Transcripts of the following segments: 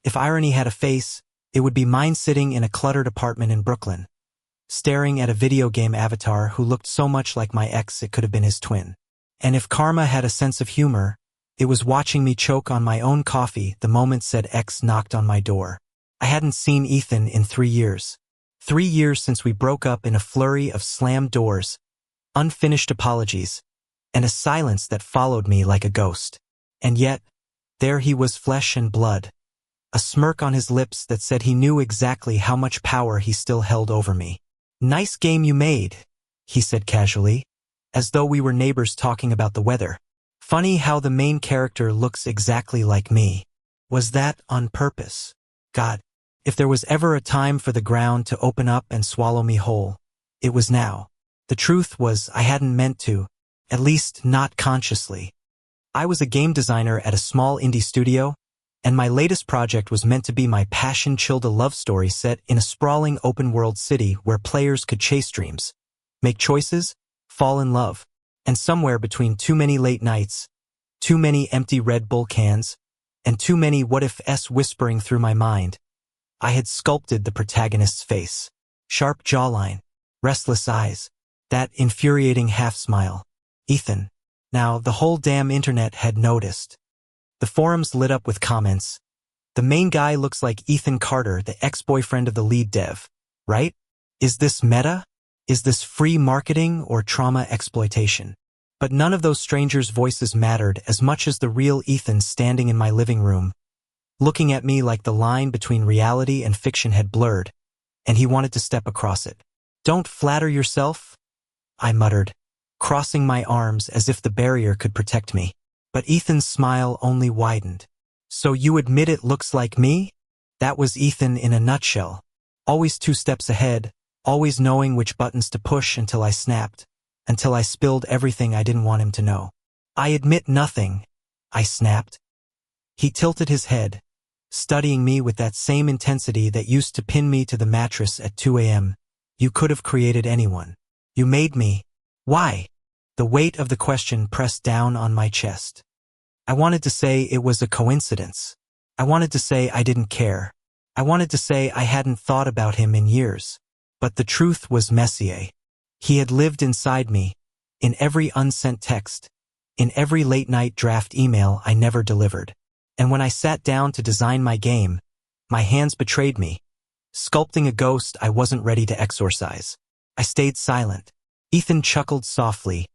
If irony had a face, it would be mine sitting in a cluttered apartment in Brooklyn, staring at a video game avatar who looked so much like my ex it could have been his twin. And if karma had a sense of humor, it was watching me choke on my own coffee the moment said ex knocked on my door. I hadn't seen Ethan in 3 years. 3 years since we broke up in a flurry of slammed doors, unfinished apologies, and a silence that followed me like a ghost. And yet, there he was, flesh and blood, a smirk on his lips that said he knew exactly how much power he still held over me. "Nice game you made," he said casually, as though we were neighbors talking about the weather. "Funny how the main character looks exactly like me. Was that on purpose? God, if there was ever a time for the ground to open up and swallow me whole, it was now." The truth was I hadn't meant to, at least not consciously. I was a game designer at a small indie studio, and my latest project was meant to be my passion-chilled love story set in a sprawling open-world city where players could chase dreams, make choices, fall in love, and somewhere between too many late nights, too many empty Red Bull cans, and too many what-if-s whispering through my mind, I had sculpted the protagonist's face. Sharp jawline, restless eyes, that infuriating half-smile. Ethan. Now, the whole damn internet had noticed. The forums lit up with comments. "The main guy looks like Ethan Carter, the ex-boyfriend of the lead dev, right? Is this meta? Is this free marketing or trauma exploitation?" But none of those strangers' voices mattered as much as the real Ethan standing in my living room, looking at me like the line between reality and fiction had blurred, and he wanted to step across it. "Don't flatter yourself," I muttered, crossing my arms as if the barrier could protect me. But Ethan's smile only widened. "So you admit it looks like me?" That was Ethan in a nutshell. Always 2 steps ahead, always knowing which buttons to push until I snapped, until I spilled everything I didn't want him to know. "I admit nothing," I snapped. He tilted his head, studying me with that same intensity that used to pin me to the mattress at 2 a.m. "You could have created anyone. You made me. Why?" The weight of the question pressed down on my chest. I wanted to say it was a coincidence. I wanted to say I didn't care. I wanted to say I hadn't thought about him in years. But the truth was Messier. He had lived inside me, in every unsent text, in every late-night draft email I never delivered. And when I sat down to design my game, my hands betrayed me, sculpting a ghost I wasn't ready to exorcise. I stayed silent. Ethan chuckled softly,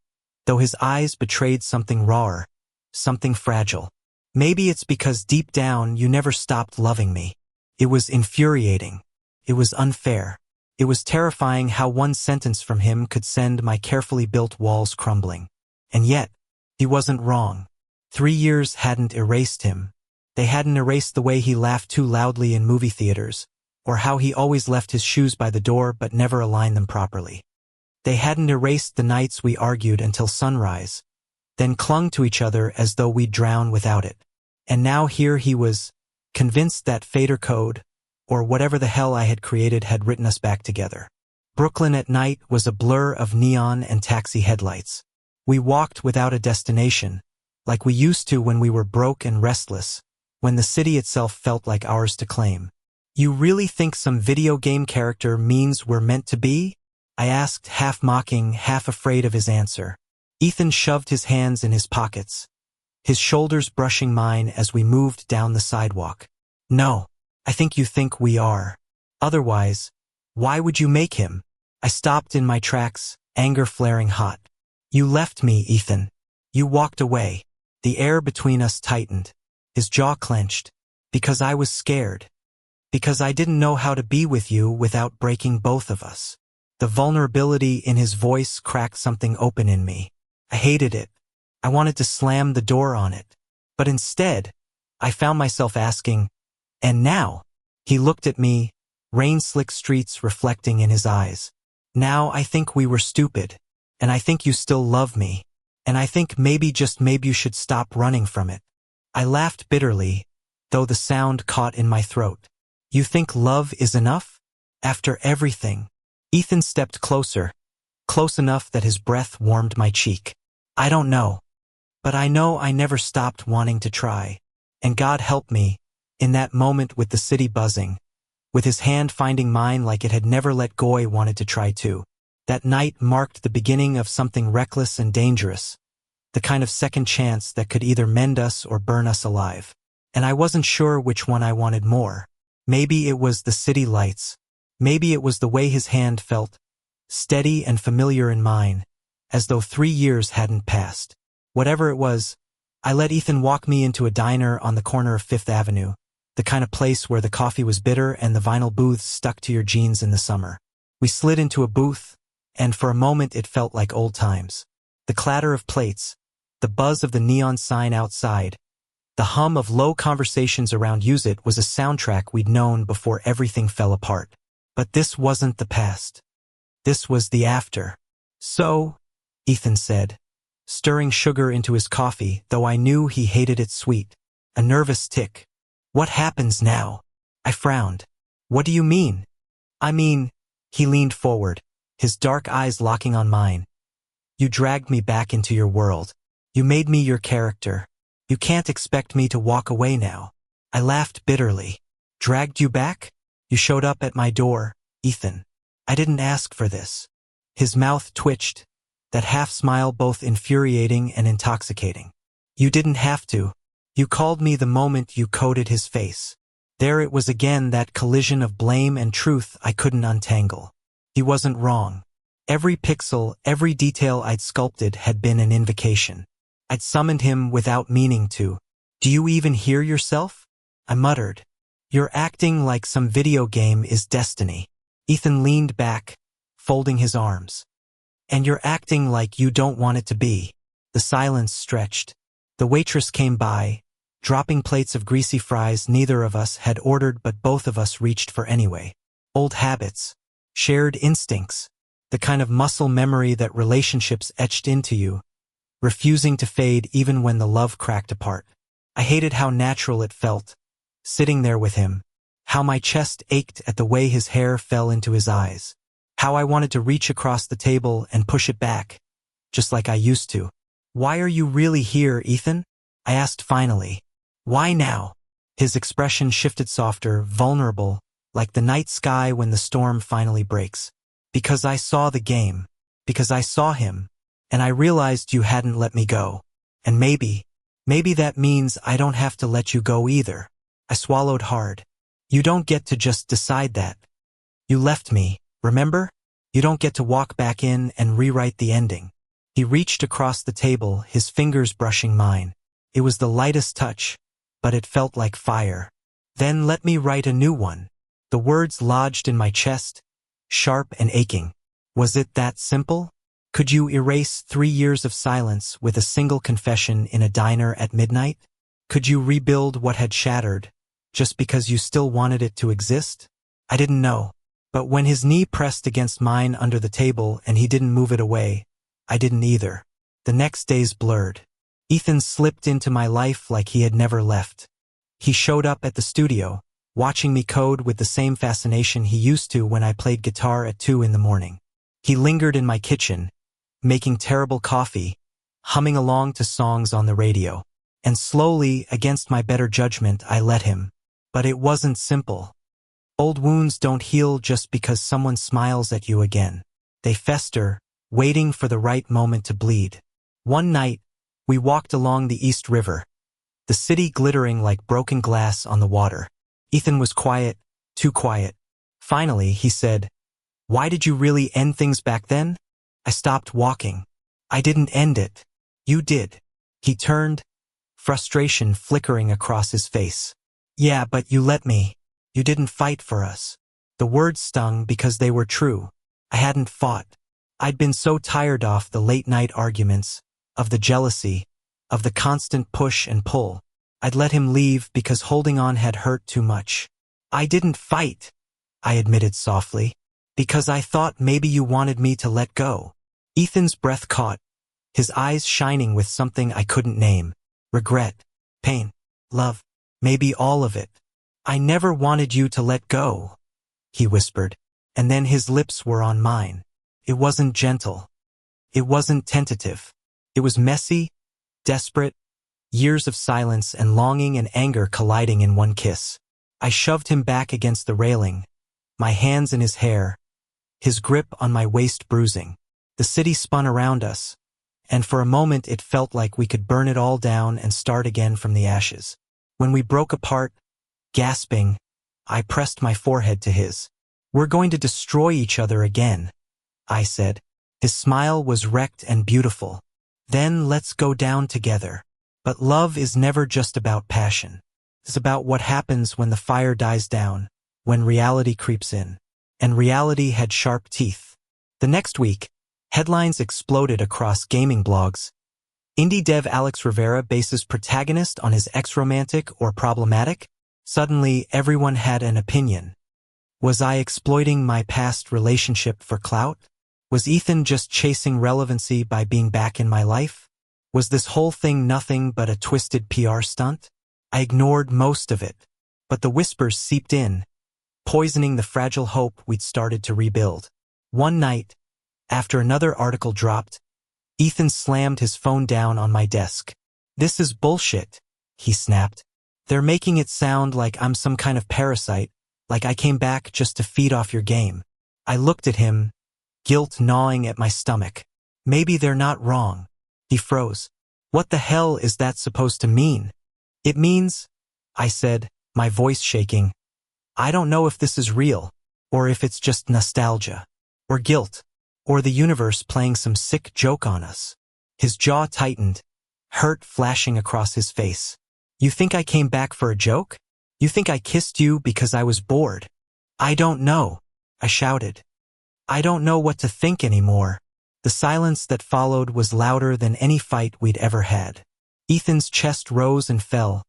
though his eyes betrayed something rawer, something fragile. "Maybe it's because deep down you never stopped loving me." It was infuriating. It was unfair. It was terrifying how one sentence from him could send my carefully built walls crumbling. And yet, he wasn't wrong. 3 years hadn't erased him. They hadn't erased the way he laughed too loudly in movie theaters, or how he always left his shoes by the door but never aligned them properly. They hadn't erased the nights we argued until sunrise, then clung to each other as though we'd drown without it. And now here he was, convinced that fader code, or whatever the hell I had created, had written us back together. Brooklyn at night was a blur of neon and taxi headlights. We walked without a destination, like we used to when we were broke and restless, when the city itself felt like ours to claim. "You really think some video game character means we're meant to be?" I asked, half mocking, half afraid of his answer. Ethan shoved his hands in his pockets, his shoulders brushing mine as we moved down the sidewalk. "No, I think you think we are. Otherwise, why would you make him?" I stopped in my tracks, anger flaring hot. "You left me, Ethan. You walked away." The air between us tightened. His jaw clenched. "Because I was scared. Because I didn't know how to be with you without breaking both of us." The vulnerability in his voice cracked something open in me. I hated it. I wanted to slam the door on it. But instead, I found myself asking, "And now?" He looked at me, rain-slick streets reflecting in his eyes. "Now I think we were stupid. And I think you still love me. And I think maybe, just maybe, you should stop running from it." I laughed bitterly, though the sound caught in my throat. "You think love is enough? After everything?" Ethan stepped closer, close enough that his breath warmed my cheek. "I don't know. But I know I never stopped wanting to try. And God help me, In that moment with the city buzzing, with his hand finding mine like it had never let go, I wanted to try too. That night marked the beginning of something reckless and dangerous, the kind of second chance that could either mend us or burn us alive. And I wasn't sure which one I wanted more. Maybe it was the city lights. Maybe it was the way his hand felt, steady and familiar in mine, as though 3 years hadn't passed. Whatever it was, I let Ethan walk me into a diner on the corner of Fifth Avenue, the kind of place where the coffee was bitter and the vinyl booths stuck to your jeans in the summer. We slid into a booth, and for a moment it felt like old times. The clatter of plates, the buzz of the neon sign outside, the hum of low conversations around Use It was a soundtrack we'd known before everything fell apart. But this wasn't the past. This was the after. So, Ethan said, stirring sugar into his coffee, though I knew he hated it sweet. A nervous tick. What happens now? I frowned. What do you mean? I mean, he leaned forward, his dark eyes locking on mine. You dragged me back into your world. You made me your character. You can't expect me to walk away now. I laughed bitterly. Dragged you back? You showed up at my door, Ethan. I didn't ask for this. His mouth twitched, that half smile both infuriating and intoxicating. You didn't have to. You called me the moment you coated his face. There it was again, that collision of blame and truth I couldn't untangle. He wasn't wrong. Every pixel, every detail I'd sculpted had been an invocation. I'd summoned him without meaning to. Do you even hear yourself? I muttered. You're acting like some video game is destiny. Ethan leaned back, folding his arms. And you're acting like you don't want it to be. The silence stretched. The waitress came by, dropping plates of greasy fries neither of us had ordered but both of us reached for anyway. Old habits. Shared instincts. The kind of muscle memory that relationships etched into you, refusing to fade even when the love cracked apart. I hated how natural it felt, sitting there with him, how my chest ached at the way his hair fell into his eyes, how I wanted to reach across the table and push it back, just like I used to. Why are you really here, Ethan? I asked finally. Why now? His expression shifted softer, vulnerable, like the night sky when the storm finally breaks. Because I saw the game. Because I saw him. And I realized you hadn't let me go. And maybe that means I don't have to let you go either. I swallowed hard. You don't get to just decide that. You left me, remember? You don't get to walk back in and rewrite the ending. He reached across the table, his fingers brushing mine. It was the lightest touch, but it felt like fire. Then let me write a new one. The words lodged in my chest, sharp and aching. Was it that simple? Could you erase 3 years of silence with a single confession in a diner at midnight? Could you rebuild what had shattered, just because you still wanted it to exist? I didn't know. But when his knee pressed against mine under the table and he didn't move it away, I didn't either. The next days blurred. Ethan slipped into my life like he had never left. He showed up at the studio, watching me code with the same fascination he used to when I played guitar at 2 in the morning. He lingered in my kitchen, making terrible coffee, humming along to songs on the radio. And slowly, against my better judgment, I let him. But it wasn't simple. Old wounds don't heal just because someone smiles at you again. They fester, waiting for the right moment to bleed. One night, we walked along the East River, the city glittering like broken glass on the water. Ethan was quiet, too quiet. Finally, he said, "Why did you really end things back then?" I stopped walking. I didn't end it. You did. He turned, frustration flickering across his face. Yeah, but you let me. You didn't fight for us. The words stung because they were true. I hadn't fought. I'd been so tired of the late-night arguments, of the jealousy, of the constant push and pull. I'd let him leave because holding on had hurt too much. I didn't fight, I admitted softly, because I thought maybe you wanted me to let go. Ethan's breath caught, his eyes shining with something I couldn't name. Regret, pain, love, maybe all of it. I never wanted you to let go, he whispered, and then his lips were on mine. It wasn't gentle. It wasn't tentative. It was messy, desperate, Years of silence and longing and anger colliding in one kiss. I shoved him back against the railing, my hands in his hair, his grip on my waist bruising. The city spun around us, and for a moment it felt like we could burn it all down and start again from the ashes. When we broke apart, gasping, I pressed my forehead to his. "We're going to destroy each other again," I said. His smile was wrecked and beautiful. "Then let's go down together." But love is never just about passion. It's about what happens when the fire dies down, when reality creeps in. And reality had sharp teeth. The next week, headlines exploded across gaming blogs. Indie dev Alex Rivera bases protagonist on his ex-romantic or problematic? Suddenly, everyone had an opinion. Was I exploiting my past relationship for clout? Was Ethan just chasing relevancy by being back in my life? Was this whole thing nothing but a twisted PR stunt? I ignored most of it, but the whispers seeped in, poisoning the fragile hope we'd started to rebuild. One night, after another article dropped, Ethan slammed his phone down on my desk. "This is bullshit," he snapped. "They're making it sound like I'm some kind of parasite, like I came back just to feed off your game." I looked at him, guilt gnawing at my stomach. "Maybe they're not wrong." He froze. "What the hell is that supposed to mean?" "It means," I said, my voice shaking, "I don't know if this is real, or if it's just nostalgia, or guilt, or the universe playing some sick joke on us." His jaw tightened, hurt flashing across his face. "You think I came back for a joke? You think I kissed you because I was bored?" "I don't know," I shouted. "I don't know what to think anymore." The silence that followed was louder than any fight we'd ever had. Ethan's chest rose and fell,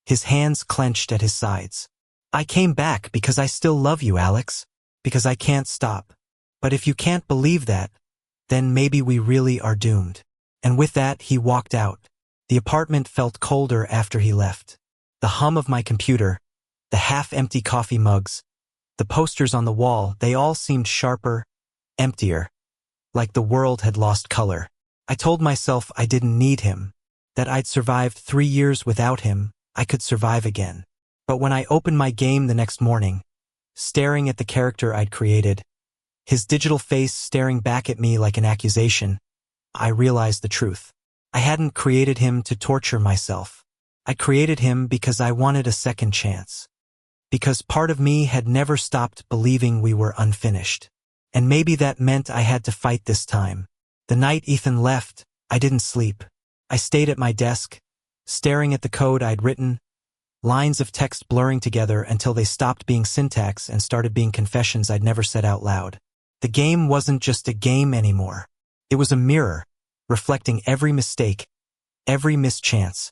his hands clenched at his sides. "I came back because I still love you, Alex, because I can't stop. But if you can't believe that, then maybe we really are doomed." And with that, he walked out. The apartment felt colder after he left. The hum of my computer, the half-empty coffee mugs, the posters on the wall, they all seemed sharper, emptier, like the world had lost color. I told myself I didn't need him, that I'd survived 3 years without him, I could survive again. But when I opened my game the next morning, staring at the character I'd created, his digital face staring back at me like an accusation, I realized the truth. I hadn't created him to torture myself. I created him because I wanted a second chance. Because part of me had never stopped believing we were unfinished. And maybe that meant I had to fight this time. The night Ethan left, I didn't sleep. I stayed at my desk, staring at the code I'd written, lines of text blurring together until they stopped being syntax and started being confessions I'd never said out loud. The game wasn't just a game anymore. It was a mirror, reflecting every mistake, every mischance,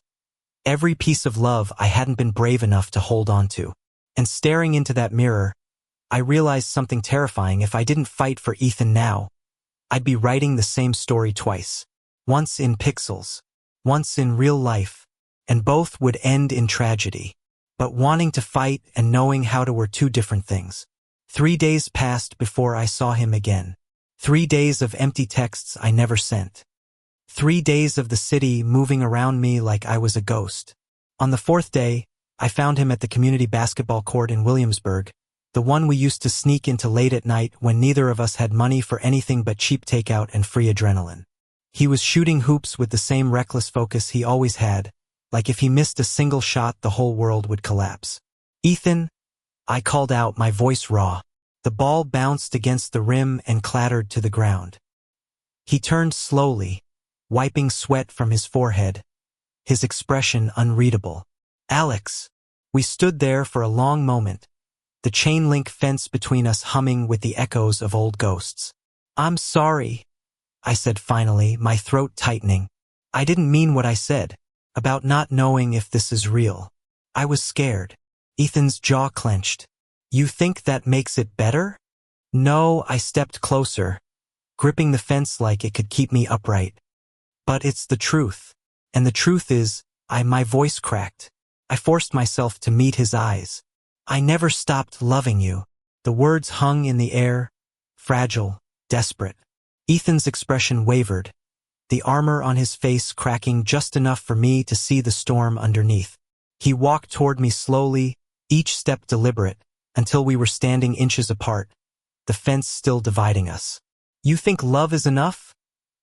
every piece of love I hadn't been brave enough to hold on to. And staring into that mirror, I realized something terrifying. If I didn't fight for Ethan now, I'd be writing the same story twice. Once in pixels, once in real life, and both would end in tragedy. But wanting to fight and knowing how to were two different things. 3 days passed before I saw him again. 3 days of empty texts I never sent. 3 days of the city moving around me like I was a ghost. On the 4th day, I found him at the community basketball court in Williamsburg, the one we used to sneak into late at night when neither of us had money for anything but cheap takeout and free adrenaline. He was shooting hoops with the same reckless focus he always had, like if he missed a single shot the whole world would collapse. "Ethan," I called out, my voice raw. The ball bounced against the rim and clattered to the ground. He turned slowly, wiping sweat from his forehead, his expression unreadable. "Alex." We stood there for a long moment, the chain-link fence between us humming with the echoes of old ghosts. "I'm sorry," I said finally, my throat tightening. I didn't mean what I said, about not knowing if this is real. I was scared. Ethan's jaw clenched. "You think that makes it better?" "No," I stepped closer, gripping the fence like it could keep me upright. "But it's the truth. And the truth is, my voice cracked. I forced myself to meet his eyes. I never stopped loving you." The words hung in the air, fragile, desperate. Ethan's expression wavered, the armor on his face cracking just enough for me to see the storm underneath. He walked toward me slowly, each step deliberate, until we were standing inches apart, the fence still dividing us. "You think love is enough?"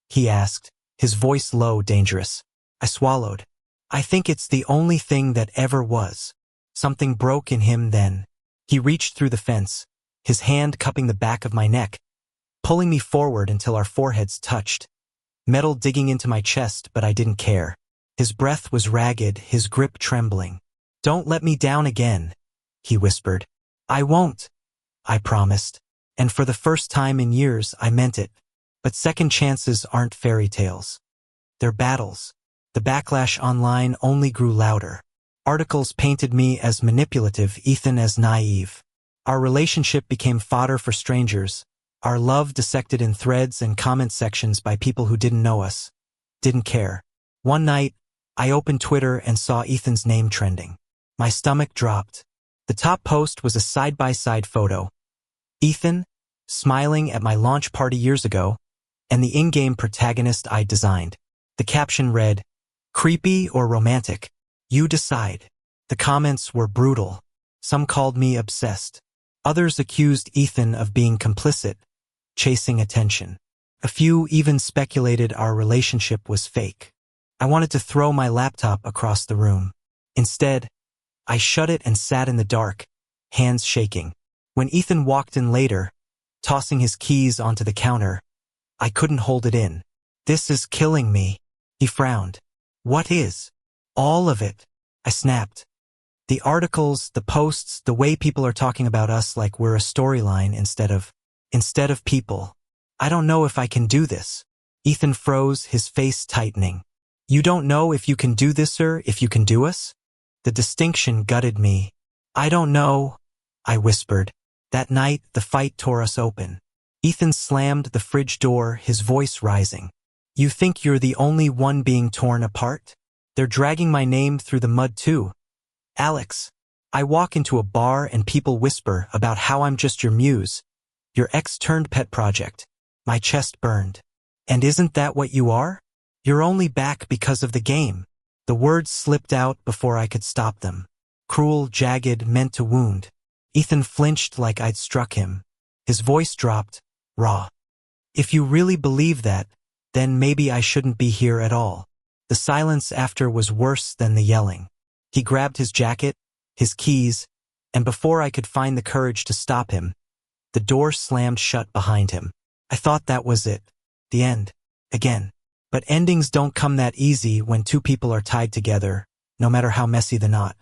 he asked, his voice low, dangerous. I swallowed. "I think it's the only thing that ever was." Something broke in him then. He reached through the fence, his hand cupping the back of my neck, pulling me forward until our foreheads touched. Metal digging into my chest, but I didn't care. His breath was ragged, his grip trembling. "Don't let me down again," he whispered. "I won't," I promised. And for the first time in years, I meant it. But second chances aren't fairy tales. They're battles. The backlash online only grew louder. Articles painted me as manipulative, Ethan as naive. Our relationship became fodder for strangers, our love dissected in threads and comment sections by people who didn't know us, didn't care. One night, I opened Twitter and saw Ethan's name trending. My stomach dropped. The top post was a side-by-side photo. Ethan, smiling at my launch party years ago, and the in-game protagonist I designed. The caption read, "Creepy or romantic? You decide." The comments were brutal. Some called me obsessed. Others accused Ethan of being complicit, chasing attention. A few even speculated our relationship was fake. I wanted to throw my laptop across the room. Instead, I shut it and sat in the dark, hands shaking. When Ethan walked in later, tossing his keys onto the counter, I couldn't hold it in. "This is killing me," he frowned. "What is?" "All of it," I snapped. "The articles, the posts, the way people are talking about us like we're a storyline instead of people. I don't know if I can do this." Ethan froze, his face tightening. "You don't know if you can do this, sir, if you can do us?" The distinction gutted me. "I don't know," I whispered. That night, the fight tore us open. Ethan slammed the fridge door, his voice rising. "You think you're the only one being torn apart? They're dragging my name through the mud too. Alex, I walk into a bar and people whisper about how I'm just your muse, your ex-turned-pet project." My chest burned. "And isn't that what you are? You're only back because of the game." The words slipped out before I could stop them. Cruel, jagged, meant to wound. Ethan flinched like I'd struck him. His voice dropped, raw. "If you really believe that, then maybe I shouldn't be here at all." The silence after was worse than the yelling. He grabbed his jacket, his keys, and before I could find the courage to stop him, the door slammed shut behind him. I thought that was it. The end. Again. But endings don't come that easy when two people are tied together, no matter how messy the knot.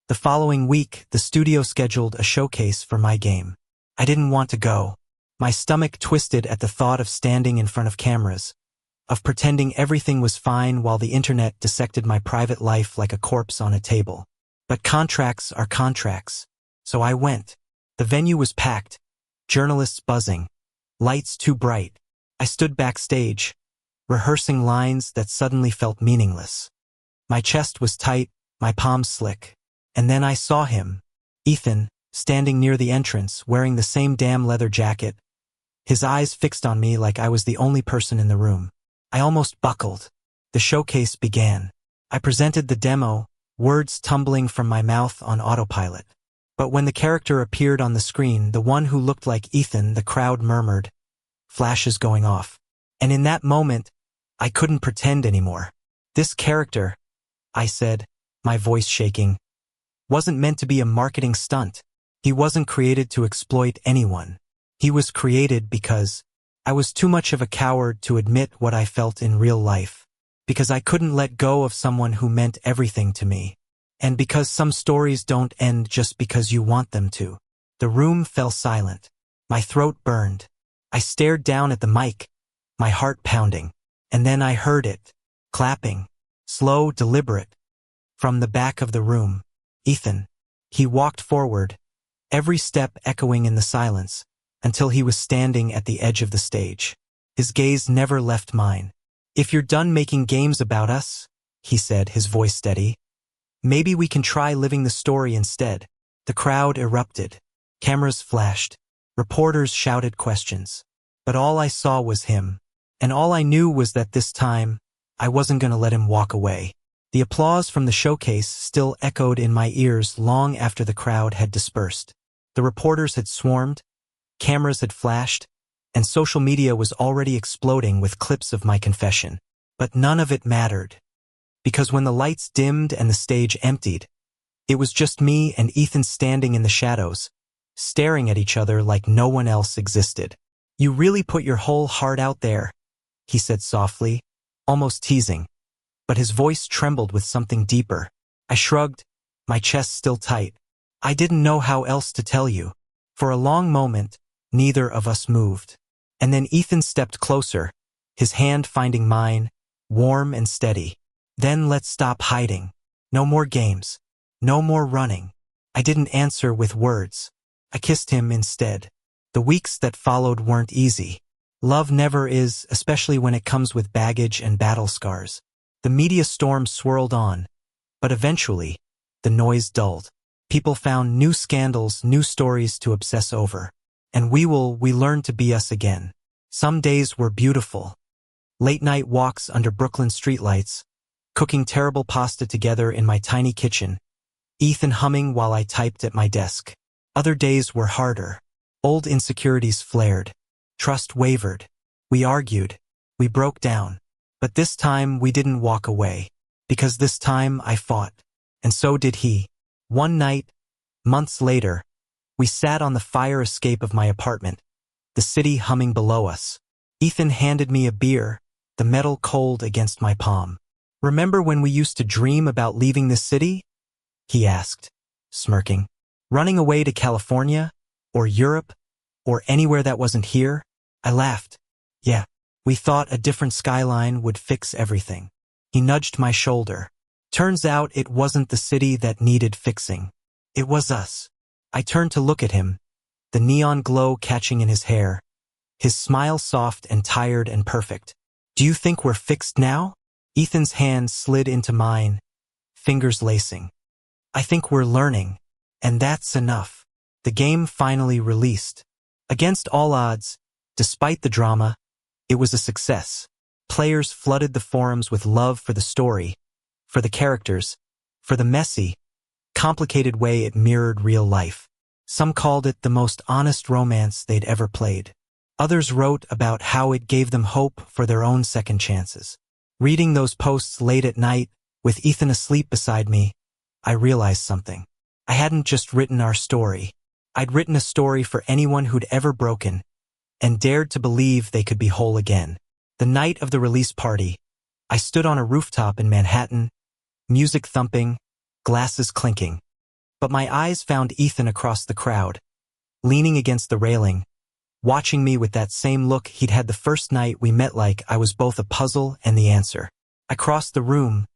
The following week, the studio scheduled a showcase for my game. I didn't want to go. My stomach twisted at the thought of standing in front of cameras, of pretending everything was fine while the internet dissected my private life like a corpse on a table. But contracts are contracts. So I went. The venue was packed, journalists buzzing, lights too bright. I stood backstage, rehearsing lines that suddenly felt meaningless. My chest was tight, my palms slick. And then I saw him, Ethan, standing near the entrance, wearing the same damn leather jacket, his eyes fixed on me like I was the only person in the room. I almost buckled. The showcase began. I presented the demo, words tumbling from my mouth on autopilot. But when the character appeared on the screen, the one who looked like Ethan, the crowd murmured, flashes going off. And in that moment, I couldn't pretend anymore. "This character," I said, my voice shaking, "wasn't meant to be a marketing stunt. He wasn't created to exploit anyone. He was created because I was too much of a coward to admit what I felt in real life. Because I couldn't let go of someone who meant everything to me. And because some stories don't end just because you want them to." The room fell silent. My throat burned. I stared down at the mic, my heart pounding. And then I heard it, clapping, slow, deliberate, from the back of the room. Ethan. He walked forward, every step echoing in the silence, until he was standing at the edge of the stage. His gaze never left mine. "If you're done making games about us," he said, his voice steady, "maybe we can try living the story instead." The crowd erupted. Cameras flashed. Reporters shouted questions. But all I saw was him. And all I knew was that this time, I wasn't going to let him walk away. The applause from the showcase still echoed in my ears long after the crowd had dispersed. The reporters had swarmed, cameras had flashed, and social media was already exploding with clips of my confession. But none of it mattered. Because when the lights dimmed and the stage emptied, it was just me and Ethan standing in the shadows, staring at each other like no one else existed. "You really put your whole heart out there," he said softly, almost teasing, but his voice trembled with something deeper. I shrugged, my chest still tight. "I didn't know how else to tell you." For a long moment, neither of us moved. And then Ethan stepped closer, his hand finding mine, warm and steady. "Then let's stop hiding. No more games. No more running." I didn't answer with words. I kissed him instead. The weeks that followed weren't easy. Love never is, especially when it comes with baggage and battle scars. The media storm swirled on, but eventually, the noise dulled. People found new scandals, new stories to obsess over. And we learned to be us again. Some days were beautiful. Late-night walks under Brooklyn streetlights, cooking terrible pasta together in my tiny kitchen, Ethan humming while I typed at my desk. Other days were harder. Old insecurities flared. Trust wavered. We argued. We broke down. But this time we didn't walk away. Because this time I fought. And so did he. One night, months later, we sat on the fire escape of my apartment, the city humming below us. Ethan handed me a beer, the metal cold against my palm. "Remember when we used to dream about leaving this city?" he asked, smirking. "Running away to California, or Europe, or anywhere that wasn't here?" I laughed. "Yeah, we thought a different skyline would fix everything." He nudged my shoulder. "Turns out it wasn't the city that needed fixing. It was us." I turned to look at him, the neon glow catching in his hair, his smile soft and tired and perfect. "Do you think we're fixed now?" Ethan's hand slid into mine, fingers lacing. "I think we're learning, and that's enough." The game finally released. Against all odds, despite the drama, it was a success. Players flooded the forums with love for the story, for the characters, for the messy, complicated way it mirrored real life. Some called it the most honest romance they'd ever played. Others wrote about how it gave them hope for their own second chances. Reading those posts late at night, with Ethan asleep beside me, I realized something. I hadn't just written our story. I'd written a story for anyone who'd ever broken and dared to believe they could be whole again. The night of the release party, I stood on a rooftop in Manhattan, music thumping, glasses clinking. But my eyes found Ethan across the crowd, leaning against the railing, watching me with that same look he'd had the first night we met, like I was both a puzzle and the answer. I crossed the room,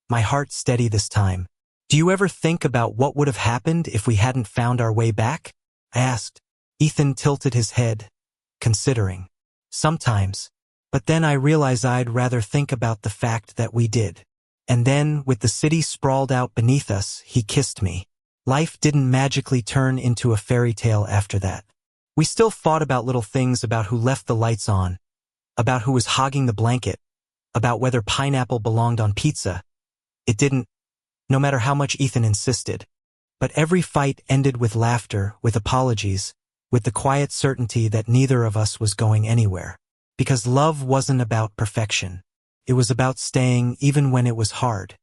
my heart steady this time. "Do you ever think about what would have happened if we hadn't found our way back?" I asked. Ethan tilted his head, considering. "Sometimes. But then I realized I'd rather think about the fact that we did." And then, with the city sprawled out beneath us, he kissed me. Life didn't magically turn into a fairy tale after that. We still fought about little things, about who left the lights on, about who was hogging the blanket, about whether pineapple belonged on pizza. It didn't, no matter how much Ethan insisted. But every fight ended with laughter, with apologies, with the quiet certainty that neither of us was going anywhere. Because love wasn't about perfection. It was about staying even when it was hard.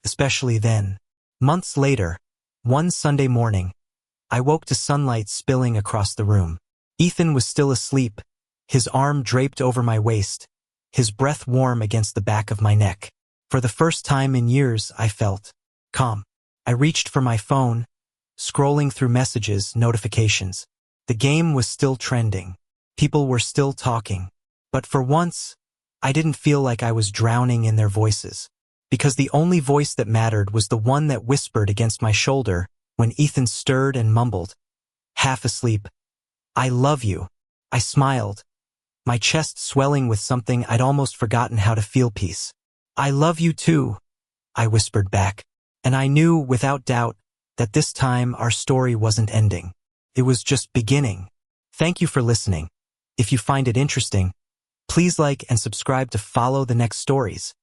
Especially then. Months later, one Sunday morning, I woke to sunlight spilling across the room. Ethan was still asleep, his arm draped over my waist, his breath warm against the back of my neck. For the first time in years, I felt calm. I reached for my phone, scrolling through messages, notifications. The game was still trending. People were still talking. But for once, I didn't feel like I was drowning in their voices. Because the only voice that mattered was the one that whispered against my shoulder when Ethan stirred and mumbled, half asleep, "I love you." I smiled, my chest swelling with something I'd almost forgotten how to feel, peace. "I love you too," I whispered back. And I knew, without doubt, that this time our story wasn't ending. It was just beginning. Thank you for listening. If you find it interesting, please like and subscribe to follow the next stories.